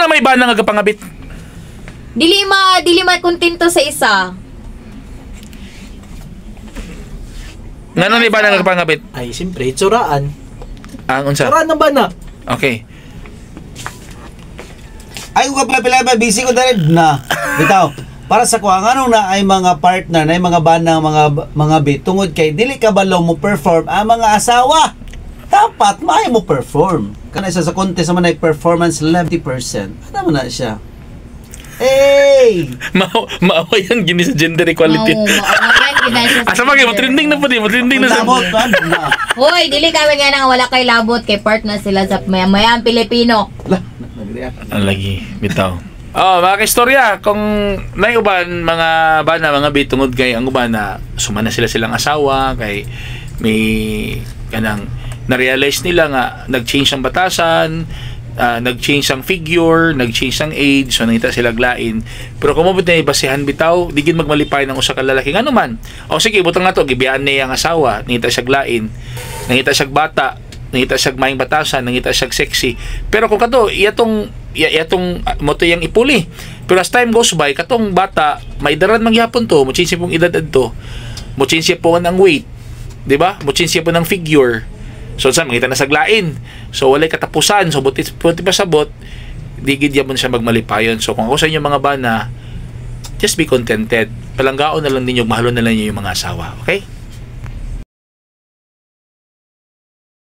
na may bana nga pangabit? Dili ma kontento sa isa. Ngano may bana nga pangabit? Ay, siyempre, tsuraan. Ang unsa? Tsuraan ng bana. Okay. Ay, kung kapila-pila ba, busy ko dahil na. Bitaw, para sa kuha, anong na ay mga partner, na ay mga banang, mga bit, tungod kay, dili ka balaw mo perform ang mga asawa. Dapat, may mo perform. Kana isa sa contest naman ay performance 70%. Ano na siya? Hey! Maawa yan gini sa gender equality. Asa pa kayo, trending na po din, trending na sa... Labot, Hoy, dili kami nga nang wala kay labot kay partner sila sa mayang Pilipino. Ang lagi, bitaw. Oh, mga kaistorya, kung naiuban mga bana, mga bitungod kay ang uban na sumana silang asawa, kay may kanang na-realize nila nga nag-change ang batasan, nag-change ang figure, nag-change ang age, so nangita sila glain. Pero kung mabot na ibasihan bitaw, digin magmalipay ng usa ka lalaki nga naman. O sige, butang na to, gibiyaan niya ang asawa, nangita siya glain, nangita siya bata, nangita siya maing batasan, nangita siya sexy. Pero kung kato, iyatong moto yang ipuli. Pero as time goes by, katong bata, may daran mangyapon to, muchinsi pong edad to, muchinsi po ang weight, di ba? Muchinsi po ng figure. So sa mangita na saglain. So walay katapusan. So buti pa sabot, digid yamon siya magmalipayon. So kung ako sa inyo mga bana, just be contented. Palanggaon na lang ninyo, mahalon na lang ninyo yung mga asawa. Okay?